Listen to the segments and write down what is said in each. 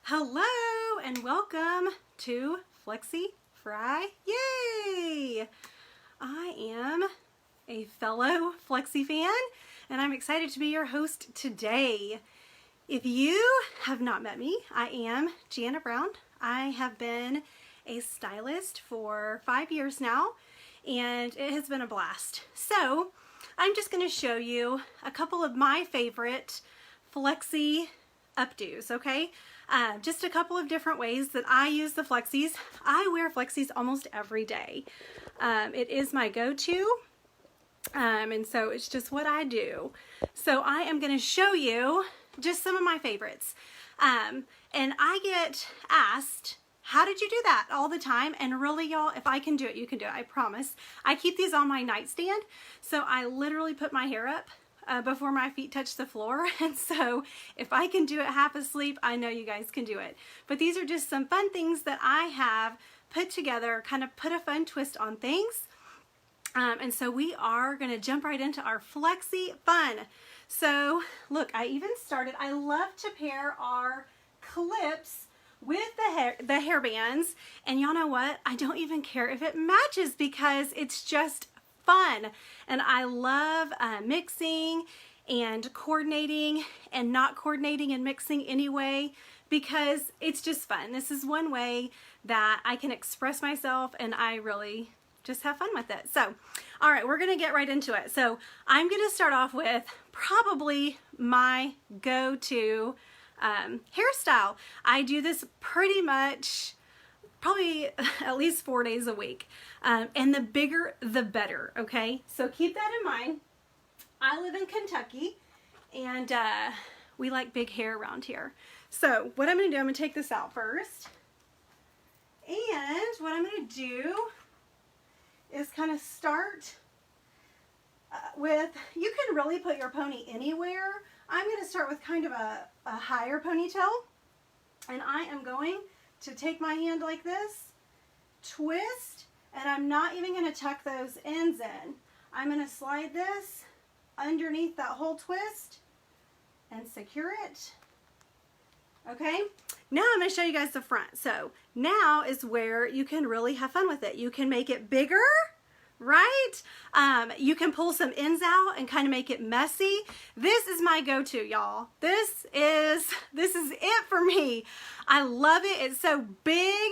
Hello and welcome to Flexi Fry. Yay! I am a fellow Flexi fan and I'm excited to be your host today. If you have not met me, I am Jana Brown. I have been a stylist for 5 years now and it has been a blast. So I'm just going to show you a couple of my favorite Flexi updos, okay? Just a couple of different ways that I use the Flexis. I wear Flexis almost every day. It is my go-to, and so it's just what I do. So I am going to show you just some of my favorites. And I get asked, how did you do that all the time? And really, y'all, if I can do it, you can do it, I promise. I keep these on my nightstand, so I literally put my hair up before my feet touch the floor, and so if I can do it half asleep, I know you guys can do it. But these are just some fun things that I have put together, kind of put a fun twist on things. And so we are going to jump right into our Flexi fun. So look, I even started, I love to pair our clips with the hair bands, and y'all know what? I don't even care if it matches because it's just fun. And I love mixing and coordinating and not coordinating and mixing anyway, because it's just fun. This is one way that I can express myself and I really just have fun with it. So, all right, we're gonna get right into it. So I'm gonna start off with probably my go-to hairstyle. I do this pretty much probably at least 4 days a week. And the bigger, the better, okay? So keep that in mind. I live in Kentucky, and we like big hair around here. So what I'm gonna do, I'm gonna take this out first. And what I'm gonna do is kind of start with, you can really put your pony anywhere. I'm gonna start with kind of a higher ponytail. And I am going to take my hand like this, twist, and I'm not even going to tuck those ends in. I'm going to slide this underneath that whole twist and secure it. Okay, now I'm going to show you guys the front. So now is where you can really have fun with it. You can make it bigger, right? You can pull some ends out and kind of make it messy. This is my go-to, y'all. This is it for me. I love it. It's so big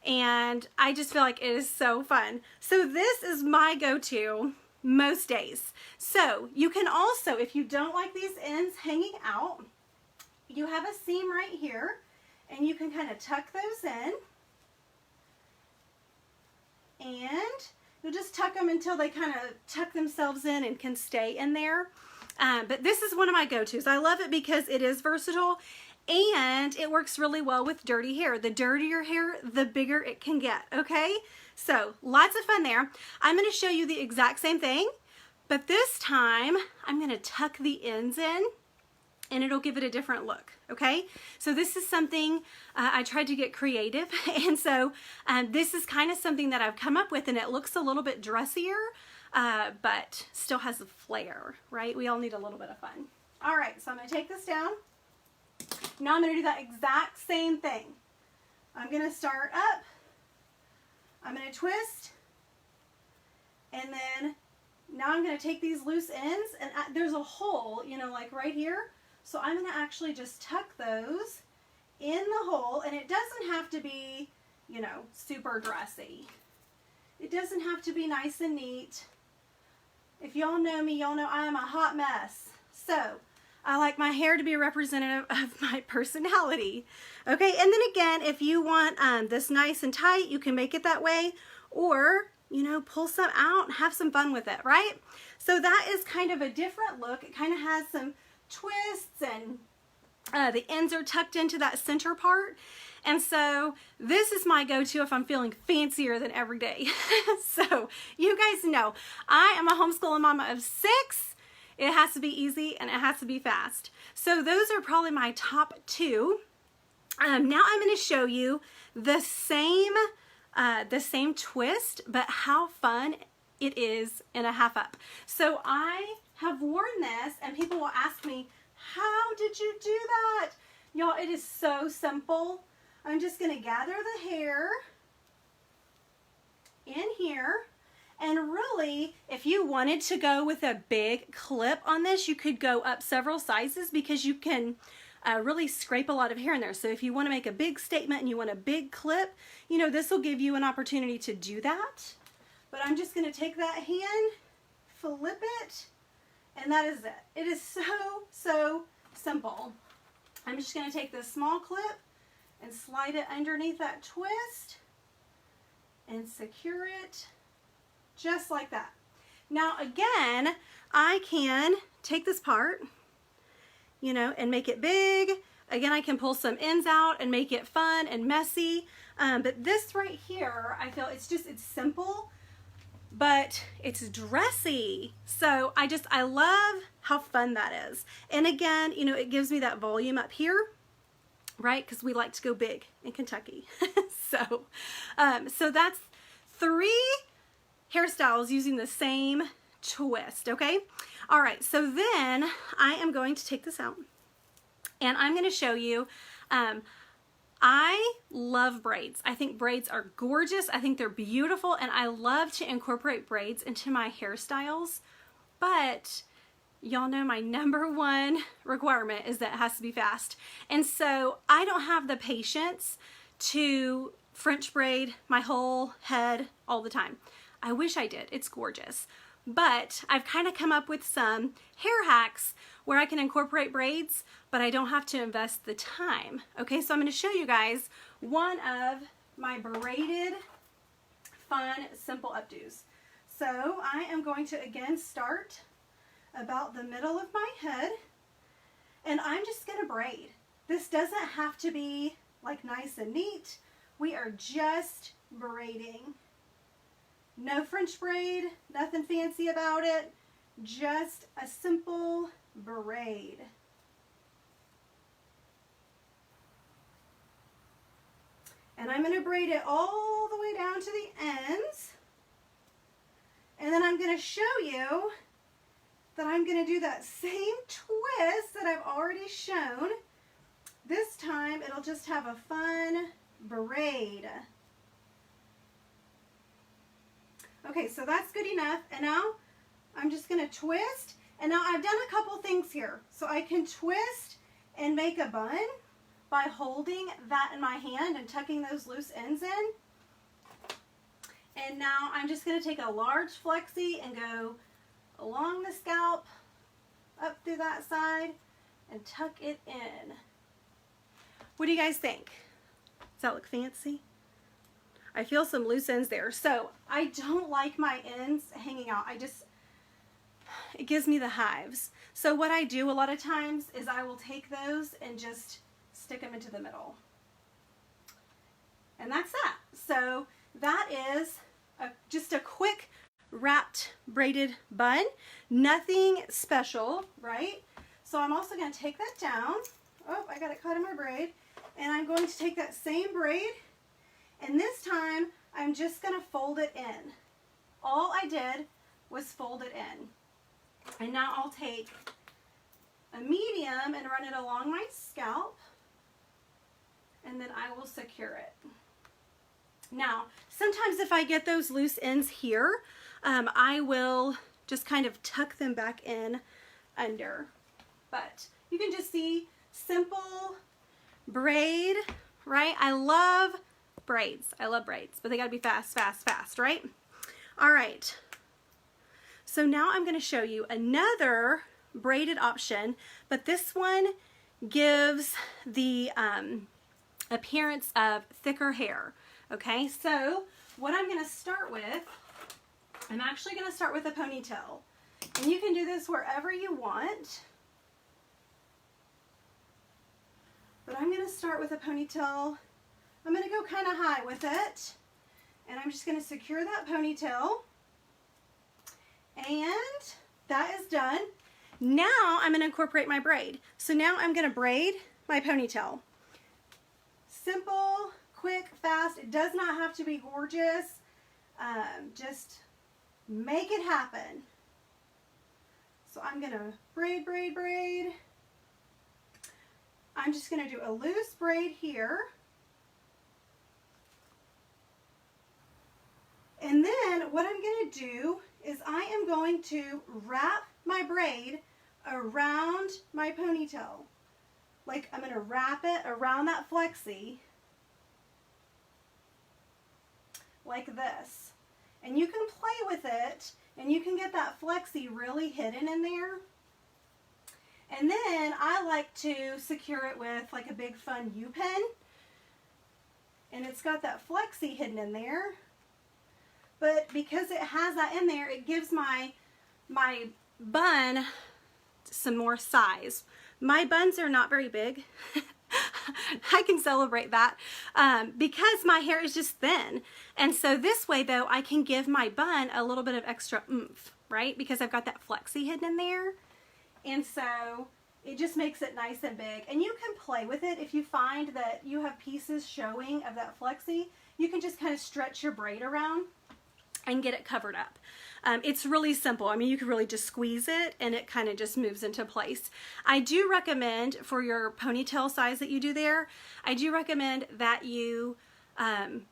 and I just feel like it is so fun. So this is my go-to most days. So you can also, if you don't like these ends hanging out, you have a seam right here and you can kind of tuck those in and you'll just tuck them until they kind of tuck themselves in and can stay in there. But this is one of my go-tos. I love it because it is versatile and it works really well with dirty hair. The dirtier hair, the bigger it can get, okay? So lots of fun there. I'm going to show you the exact same thing, but this time I'm going to tuck the ends in and it'll give it a different look, okay? So this is something I tried to get creative, and so this is kind of something that I've come up with, and it looks a little bit dressier, but still has a flair, right? We all need a little bit of fun. All right, so I'm gonna take this down. Now I'm gonna do that exact same thing. I'm gonna start up, I'm gonna twist, and then now I'm gonna take these loose ends, and there's a hole, you know, like right here. So I'm going to actually just tuck those in the hole, and it doesn't have to be, you know, super dressy. It doesn't have to be nice and neat. If y'all know me, y'all know I am a hot mess. So I like my hair to be representative of my personality. Okay, and then again, if you want this nice and tight, you can make it that way, or, you know, pull some out and have some fun with it, right? So that is kind of a different look. It kind of has some twists and the ends are tucked into that center part, and so this is my go-to if I'm feeling fancier than every day. So you guys know I am a homeschooling mama of 6. It has to be easy and it has to be fast. So those are probably my top 2. Now I'm going to show you the same twist, but how fun it is in a half up. So I have worn this and people will ask me, how did you do that? Y'all, it is so simple. I'm just going to gather the hair in here. And really, if you wanted to go with a big clip on this, you could go up several sizes because you can really scrape a lot of hair in there. So if you want to make a big statement and you want a big clip, you know, this will give you an opportunity to do that. But I'm just going to take that hand, flip it, and that is it. It is so simple. I'm just going to take this small clip and slide it underneath that twist and secure it just like that. Now again, I can take this part, you know, and make it big. Again, I can pull some ends out and make it fun and messy. But this right here, I feel it's simple, but it's dressy. So I love how fun that is. And again, you know, it gives me that volume up here, right? Because we like to go big in Kentucky. So that's 3 hairstyles using the same twist, okay? All right, so then I am going to take this out and I'm going to show you, I love braids. I think braids are gorgeous. I think they're beautiful, and I love to incorporate braids into my hairstyles, but y'all know my #1 requirement is that it has to be fast. And so I don't have the patience to French braid my whole head all the time. I wish I did. It's gorgeous. But I've kind of come up with some hair hacks where I can incorporate braids, but I don't have to invest the time. Okay, so I'm going to show you guys one of my braided, fun, simple updos. So I am going to again start about the middle of my head, and I'm just going to braid. This doesn't have to be like nice and neat. We are just braiding. No French braid, nothing fancy about it, just a simple braid. And I'm going to braid it all the way down to the ends. And then I'm going to show you that I'm going to do that same twist that I've already shown. This time it'll just have a fun braid. Okay, so that's good enough. And now I'm just going to twist. And now I've done a couple things here. So I can twist and make a bun by holding that in my hand and tucking those loose ends in. And now I'm just going to take a large flexi and go along the scalp, up through that side, and tuck it in. What do you guys think? Does that look fancy? I feel some loose ends there. So I don't like my ends hanging out. It gives me the hives. So what I do a lot of times is I will take those and just stick them into the middle. And that's that. So that is just a quick wrapped braided bun. Nothing special, right? So I'm also going to take that down. Oh, I got it caught in my braid. And I'm going to take that same braid, and this time I'm just going to fold it in. All I did was fold it in. And now I'll take a medium and run it along my scalp, and then I will secure it. Now, sometimes if I get those loose ends here, I will just kind of tuck them back in under. But you can just see simple braid, right? I love braids. I love braids, but they gotta be fast, fast, fast, right? All right. So now I'm going to show you another braided option, but this one gives the appearance of thicker hair. Okay, so what I'm going to start with, I'm actually going to start with a ponytail. And you can do this wherever you want. But I'm going to start with a ponytail. I'm going to go kind of high with it. And I'm just going to secure that ponytail. And that is done. Now I'm going to incorporate my braid. So now I'm going to braid my ponytail. Simple, quick, fast. It does not have to be gorgeous. Just make it happen. So I'm going to braid, braid, braid. I'm just going to do a loose braid here. And then what I'm going to do is I am going to wrap my braid around my ponytail. Like I'm going to wrap it around that flexi like this. And you can play with it and you can get that flexi really hidden in there. And then I like to secure it with like a big fun U-pen. And it's got that flexi hidden in there. But because it has that in there, it gives my bun some more size. My buns are not very big. I can celebrate that because my hair is just thin. And so this way though, I can give my bun a little bit of extra oomph, right? Because I've got that flexi hidden in there. And so it just makes it nice and big. And you can play with it if you find that you have pieces showing of that flexi. You can just kind of stretch your braid around and get it covered up. It's really simple. I mean, you can really just squeeze it and it kind of just moves into place. I do recommend for your ponytail size that you do there, I do recommend that you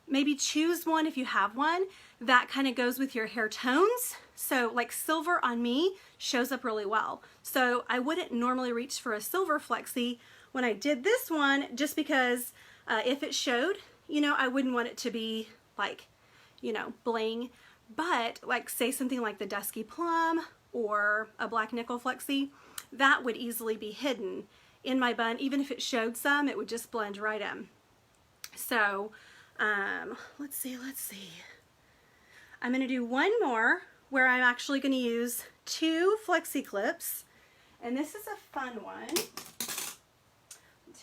maybe choose one if you have one that kind of goes with your hair tones. So like silver on me shows up really well. So I wouldn't normally reach for a silver flexi when I did this one just because if it showed, you know, I wouldn't want it to be like, you know, bling, but like say something like the Dusky Plum or a Black Nickel Flexi, that would easily be hidden in my bun. Even if it showed some, it would just blend right in. So let's see. I'm going to do one more where I'm actually going to use 2 flexi clips, and this is a fun one.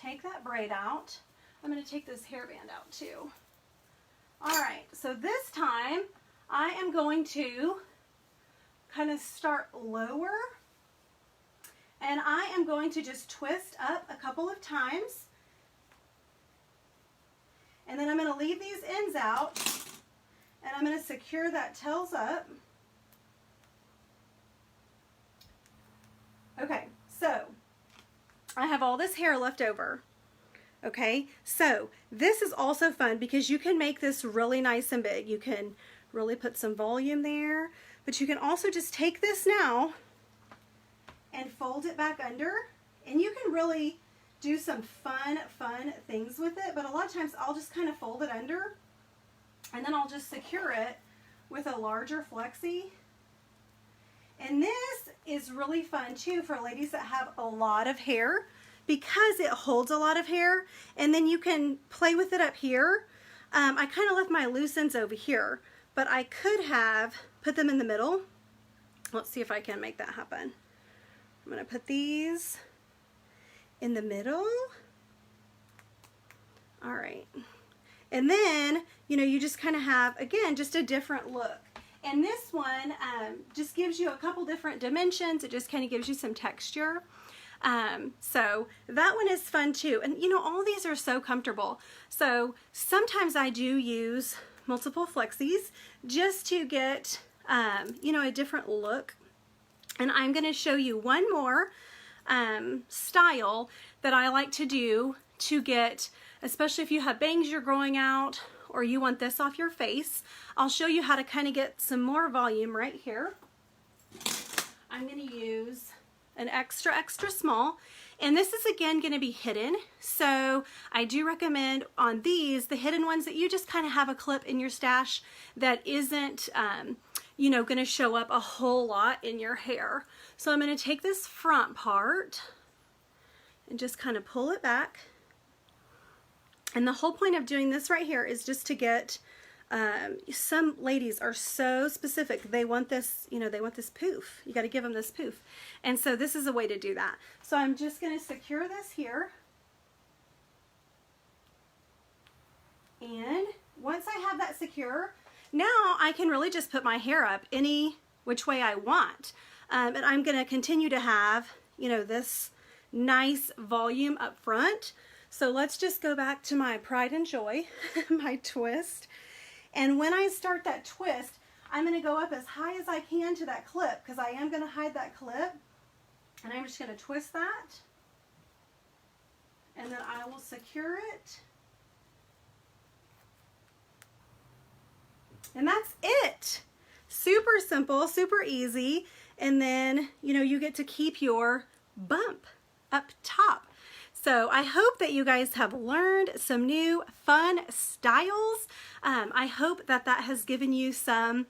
Take that braid out. I'm going to take this hairband out too. Alright, so this time I am going to kind of start lower and I am going to just twist up a couple of times and then I'm going to leave these ends out and I'm going to secure that tails up. Okay, so I have all this hair left over. Okay, so this is also fun because you can make this really nice and big. You can really put some volume there, but you can also just take this now and fold it back under, and you can really do some fun things with it. But a lot of times I'll just kind of fold it under and then I'll just secure it with a larger flexi. And this is really fun too for ladies that have a lot of hair, because it holds a lot of hair, and then you can play with it up here. I kind of left my loose ends over here, but I could have put them in the middle. Let's see if I can make that happen. I'm going to put these in the middle. All right. And then, you know, you just kind of have, again, just a different look. And this one just gives you a couple different dimensions. It just kind of gives you some texture. So that one is fun too. And you know, all these are so comfortable. So sometimes I do use multiple flexis just to get, you know, a different look. And I'm going to show you one more style that I like to do to get, especially if you have bangs you're growing out or you want this off your face. I'll show you how to kind of get some more volume right here. I'm going to use an extra small, and this is again going to be hidden, so I do recommend on these, the hidden ones, that you just kind of have a clip in your stash that isn't you know, going to show up a whole lot in your hair. So I'm going to take this front part and just kind of pull it back, and the whole point of doing this right here is just to get some ladies are so specific. They want this, you know, they want this poof. You got to give them this poof. And so this is a way to do that. So I'm just going to secure this here. And once I have that secure, now I can really just put my hair up any which way I want. And I'm going to continue to have, you know, this nice volume up front. So let's just go back to my pride and joy, my twist. And when I start that twist, I'm going to go up as high as I can to that clip, because I am going to hide that clip. And I'm just going to twist that and then I will secure it. And that's it. Super simple, super easy. And then, you know, you get to keep your bump up top. So I hope that you guys have learned some new fun styles. I hope that that has given you some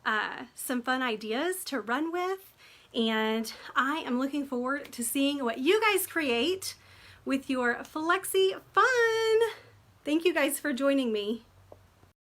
fun ideas to run with. And I am looking forward to seeing what you guys create with your Flexi fun. Thank you guys for joining me.